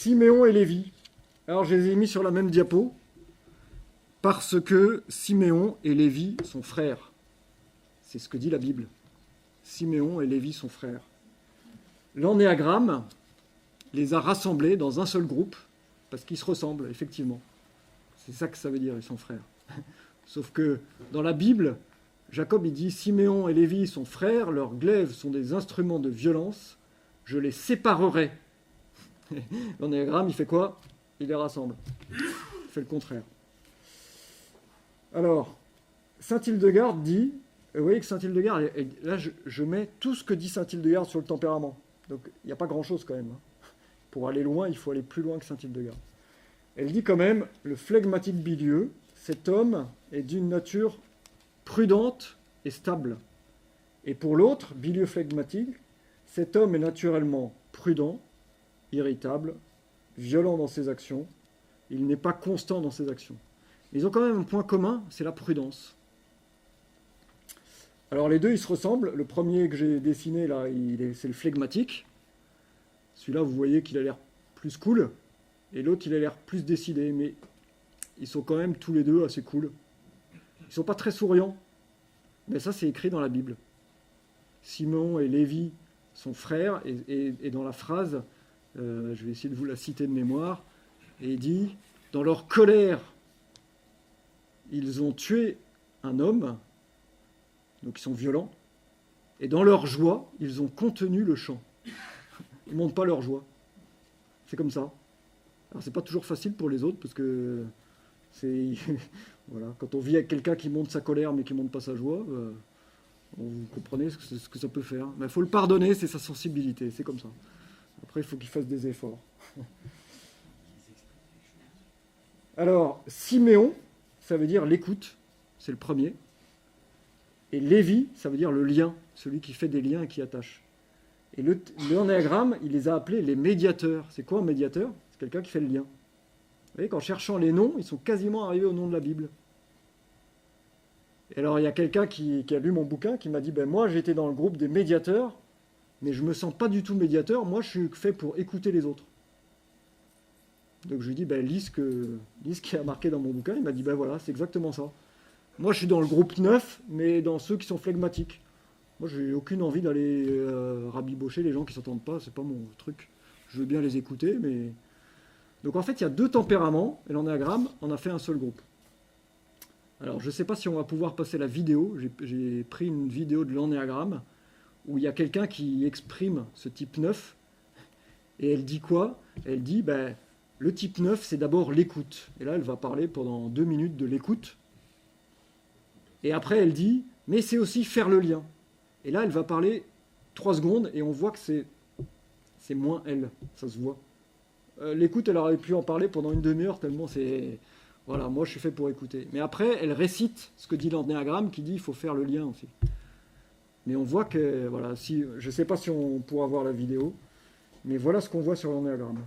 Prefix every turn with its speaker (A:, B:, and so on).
A: Siméon et Lévi. Alors, je les ai mis sur la même diapo parce que Siméon et Lévi sont frères. C'est ce que dit la Bible. Siméon et Lévi sont frères. L'ennéagramme les a rassemblés dans un seul groupe parce qu'ils se ressemblent, effectivement. C'est ça que ça veut dire, ils sont frères. Sauf que dans la Bible, Jacob il dit « Siméon et Lévi sont frères, leurs glaives sont des instruments de violence, je les séparerai. » L'ennéagramme, il fait quoi? Il les rassemble. Il fait le contraire. Alors, Saint-Hildegarde dit, vous voyez que Saint-Hildegarde, là je mets tout ce que dit Saint-Hildegarde sur le tempérament. Donc il n'y a pas grand-chose quand même. Pour aller loin, il faut aller plus loin que Saint-Hildegarde. Elle dit quand même, le flegmatique bilieux, cet homme est d'une nature prudente et stable. Et pour l'autre, bilieux flegmatique, cet homme est naturellement prudent, irritable, violent dans ses actions, il n'est pas constant dans ses actions. Mais ils ont quand même un point commun, c'est la prudence. Alors les deux, ils se ressemblent. Le premier que j'ai dessiné, là, c'est le flegmatique. Celui-là, vous voyez qu'il a l'air plus cool. Et l'autre, il a l'air plus décidé. Mais ils sont quand même tous les deux assez cool. Ils ne sont pas très souriants. Mais ça, c'est écrit dans la Bible. Simon et Lévi sont frères. Et dans la phrase, je vais essayer de vous la citer de mémoire, et il dit, dans leur colère, ils ont tué un homme, donc ils sont violents, et dans leur joie, ils ont contenu le chant. Ils ne montrent pas leur joie. C'est comme ça. Alors c'est pas toujours facile pour les autres, parce que c'est voilà, quand on vit avec quelqu'un qui montre sa colère, mais qui ne montre pas sa joie, vous comprenez ce que ça peut faire. Mais il faut le pardonner, c'est sa sensibilité, c'est comme ça. Après, il faut qu'il fasse des efforts. Alors, Siméon, ça veut dire l'écoute, c'est le premier. Et Lévi, ça veut dire le lien, celui qui fait des liens et qui attache. Et l'ennéagramme, il les a appelés les médiateurs. C'est quoi un médiateur? C'est quelqu'un qui fait le lien. Vous voyez, qu'en cherchant les noms, ils sont quasiment arrivés au nom de la Bible. Et alors, il y a quelqu'un qui a lu mon bouquin, qui m'a dit, ben moi, j'étais dans le groupe des médiateurs, mais je ne me sens pas du tout médiateur, moi, je suis fait pour écouter les autres. Donc je lui dis, ben, lis ce qui est marqué dans mon bouquin. Il m'a dit, ben voilà, c'est exactement ça. Moi, je suis dans le groupe 9, mais dans ceux qui sont flegmatiques. Moi, j'ai aucune envie d'aller rabibocher les gens qui ne s'entendent pas, c'est pas mon truc. Je veux bien les écouter, mais... Donc en fait, il y a deux tempéraments, et l'ennéagramme en a fait un seul groupe. Alors, je ne sais pas si on va pouvoir passer la vidéo. J'ai pris une vidéo de l'ennéagramme, où il y a quelqu'un qui exprime ce type 9, et elle dit quoi? Elle dit, ben... Le type 9, c'est d'abord l'écoute. Et là, elle va parler pendant 2 minutes de l'écoute. Et après, elle dit, mais c'est aussi faire le lien. Et là, elle va parler 3 secondes et on voit que c'est moins elle. Ça se voit. L'écoute, elle aurait pu en parler pendant une demi-heure tellement c'est... Voilà, moi, je suis fait pour écouter. Mais après, elle récite ce que dit l'ennéagramme qui dit il faut faire le lien aussi. Mais on voit que... Voilà, je ne sais pas si on pourra voir la vidéo, mais voilà ce qu'on voit sur l'ennéagramme.